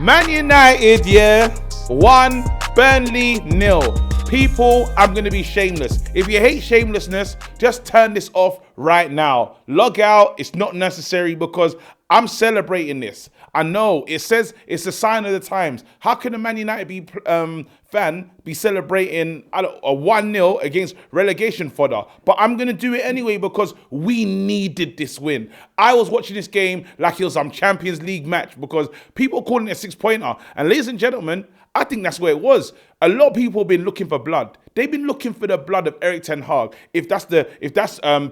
Man United, 1, Burnley 0. People, I'm going to be shameless. If you hate shamelessness, just turn this off right now. Log out. It's not necessary because I'm celebrating this. I know it says it's a sign of the times. How can a Man United fan be celebrating a 1-0 against relegation fodder? But I'm going to do it anyway because we needed this win. I was watching this game like it was some Champions League match because people calling it a 6-pointer. And ladies and gentlemen, I think that's where it was. A lot of people have been looking for blood. They've been looking for the blood of Erik Ten Hag. If that's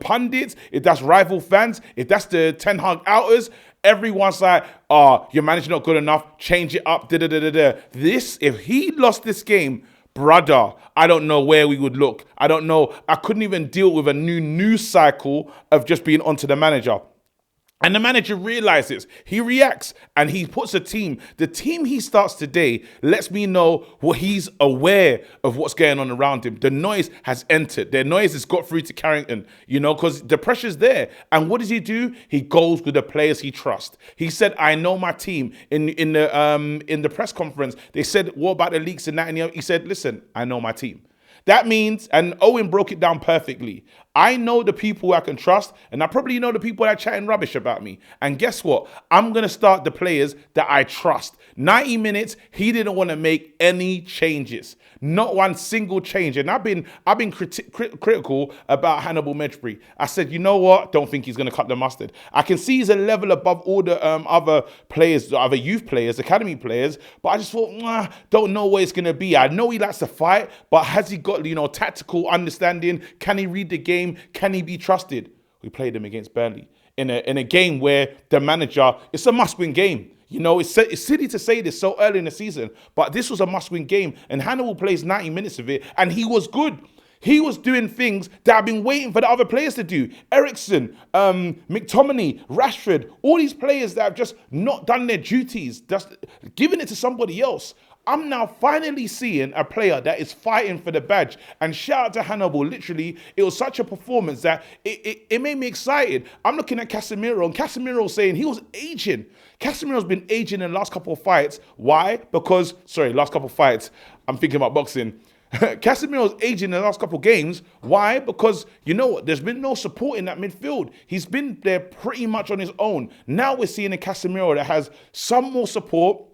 pundits, if that's rival fans, if that's the Ten Hag outers, everyone's like, your manager's not good enough, change it up, This, if he lost this game, brother, I don't know where we would look. I don't know. I couldn't even deal with a new news cycle of just being onto the manager. And the manager realizes, he reacts, and he puts a team. The team he starts today lets me know what he's aware of what's going on around him. The noise has entered. The noise has got through to Carrington, because the pressure's there. And what does he do? He goes with the players he trusts. He said, I know my team. In the press conference, they said, what about the leaks and that? And he said, listen, I know my team. That means, and Owen broke it down perfectly, I know the people I can trust, and I probably know the people that are chatting rubbish about me. And guess what? I'm going to start the players that I trust. 90 minutes, he didn't want to make any changes. Not one single change. And I've been critical about Hannibal Medjugorje. I said, you know what? Don't think he's going to cut the mustard. I can see he's a level above all the other players, other youth players, academy players, but I just thought, don't know what it's going to be. I know he likes to fight, but has he got, tactical understanding? Can he read the game? Can he be trusted? We played him against Burnley in a game where the manager, it's a must-win game. It's silly to say this so early in the season, but this was a must-win game, and Hannibal plays 90 minutes of it, and he was good. He was doing things that I've been waiting for the other players to do. Eriksen, McTominay, Rashford, all these players that have just not done their duties, just giving it to somebody else. I'm now finally seeing a player that is fighting for the badge. And shout out to Hannibal. Literally, it was such a performance that it made me excited. I'm looking at Casemiro, and Casemiro saying he was aging. Casemiro's been aging in the last couple of fights. Why? Last couple of fights. I'm thinking about boxing. Casemiro's aging in the last couple of games. Why? Because, there's been no support in that midfield. He's been there pretty much on his own. Now we're seeing a Casemiro that has some more support.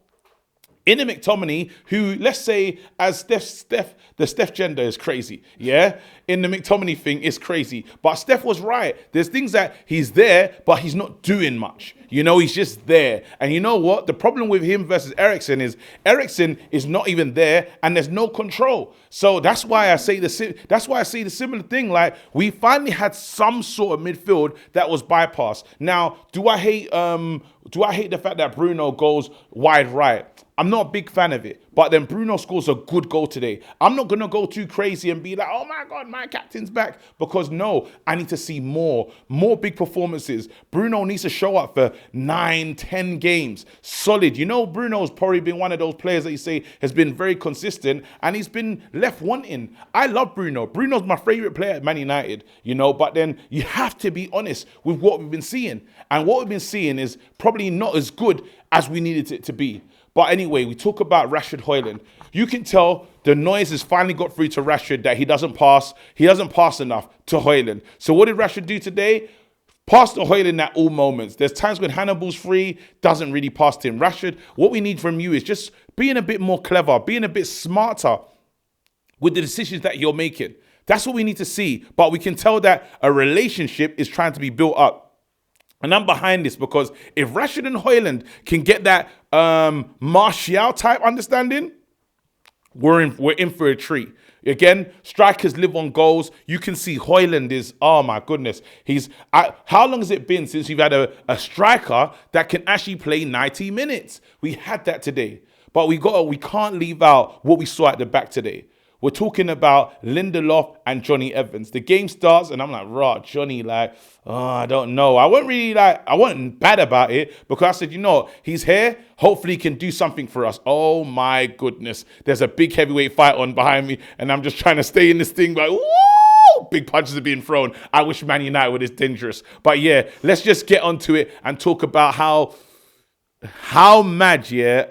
In a McTominay, who, let's say, as the Steph gender is crazy, yeah? In the McTominay thing, is crazy. But Steph was right. There's things that he's there, but he's not doing much. He's just there. And you know what? The problem with him versus Eriksen is not even there, and there's no control. So that's why I say the similar thing. Like, we finally had some sort of midfield that was bypassed. Now, do I hate the fact that Bruno goes wide right? I'm not a big fan of it, but then Bruno scores a good goal today. I'm not going to go too crazy and be like, oh my God, my captain's back. Because no, I need to see more big performances. Bruno needs to show up for 9-10 games. Solid. Bruno's probably been one of those players that you say has been very consistent, and he's been left wanting. I love Bruno. Bruno's my favorite player at Man United, but then you have to be honest with what we've been seeing. And what we've been seeing is probably not as good as we needed it to be. But anyway, we talk about Rashford Højlund. You can tell the noise has finally got through to Rashford that he doesn't pass enough to Højlund. So what did Rashford do today? Pass to Højlund at all moments. There's times when Hannibal's free, doesn't really pass to him. Rashford, what we need from you is just being a bit more clever, being a bit smarter with the decisions that you're making. That's what we need to see. But we can tell that a relationship is trying to be built up. And I'm behind this because if Rashford and Højlund can get that Martial type understanding, we're in for a treat. Again, strikers live on goals. You can see Højlund is, oh my goodness. How long has it been since you've had a striker that can actually play 90 minutes? We had that today. But we can't leave out what we saw at the back today. We're talking about Lindelof and Johnny Evans. The game starts, and I'm like, Johnny, I don't know. I wasn't bad about it because I said, he's here. Hopefully he can do something for us. Oh my goodness. There's a big heavyweight fight on behind me, and I'm just trying to stay in this thing woo! Big punches are being thrown. I wish Man United were this dangerous. But yeah, let's just get onto it and talk about how How mad, yeah?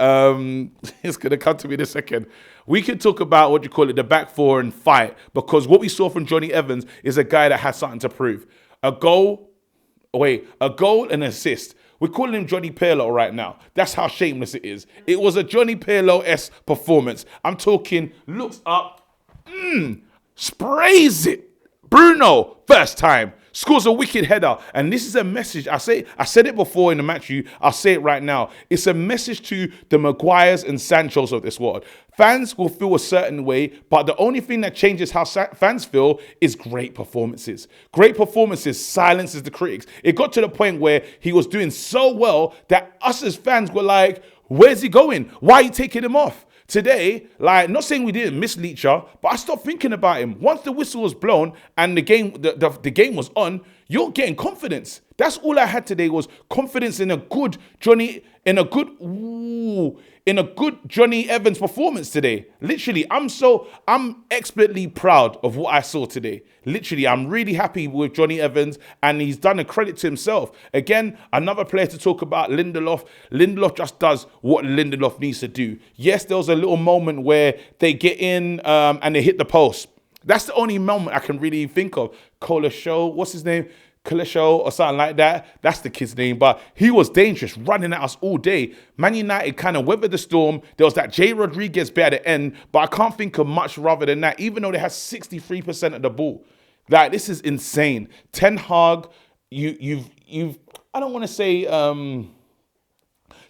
It's gonna come to me in a second. We can talk about what you call it, the back four and fight, because what we saw from Johnny Evans is a guy that has something to prove. A goal and an assist. We're calling him Johnny Pirlo right now. That's how shameless it is. It was a Johnny Pirlo-esque performance. I'm talking, looks up, sprays it. Bruno, first time, scores a wicked header. And this is a message. I said it before in the match, I'll say it right now. It's a message to the Maguires and Sanchos of this world. Fans will feel a certain way, but the only thing that changes how fans feel is great performances. Great performances silences the critics. It got to the point where he was doing so well that us as fans were like, where's he going? Why are you taking him off? Today, like, not saying we didn't miss Leacher, but I stopped thinking about him. Once the whistle was blown and the game was on, you're getting confidence. That's all I had today was confidence in a good Johnny Evans performance today. Literally, I'm expertly proud of what I saw today. Literally, I'm really happy with Johnny Evans, and he's done a credit to himself. Again, another player to talk about, Lindelof. Lindelof just does what Lindelof needs to do. Yes, there was a little moment where they get in and they hit the post. That's the only moment I can really think of. What's his name? Kalisho or something like that. That's the kid's name. But he was dangerous, running at us all day. Man United kind of weathered the storm. There was that Jay Rodriguez bit at the end, but I can't think of much rather than that, even though they had 63% of the ball. Like, this is insane. Ten Hag, I don't want to say,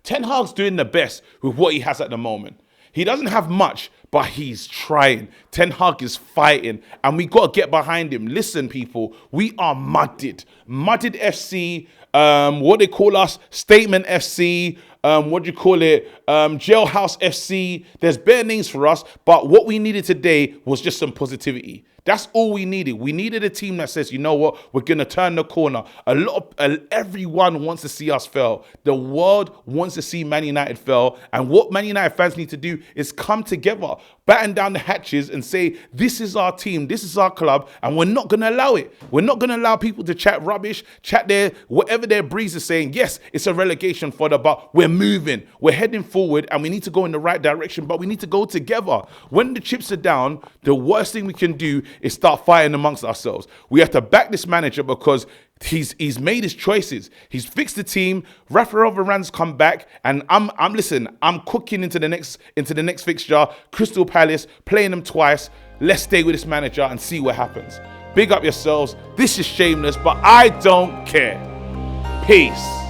Ten Hag's doing the best with what he has at the moment. He doesn't have much, but he's trying. Ten Hag is fighting, and we got to get behind him. Listen, people, we are mudded. Mudded FC, what they call us, Statement FC, Jailhouse FC. There's bare names for us, but what we needed today was just some positivity. That's all we needed. We needed a team that says, you know what, we're going to turn the corner. Everyone wants to see us fail. The world wants to see Man United fail. And what Man United fans need to do is come together, batten down the hatches and say, this is our team, this is our club, and we're not going to allow it. We're not going to allow people to chat rubbish, whatever their breeze is saying. Yes, it's a relegation fodder, but we're moving. We're heading forward, and we need to go in the right direction, but we need to go together. When the chips are down, the worst thing we can do is start fighting amongst ourselves. We have to back this manager because he's made his choices. He's fixed the team. Rafael Varane's come back, and I'm cooking into the next fixture. Crystal Palace, playing them twice. Let's stay with this manager and see what happens. Big up yourselves. This is shameless, but I don't care. Peace.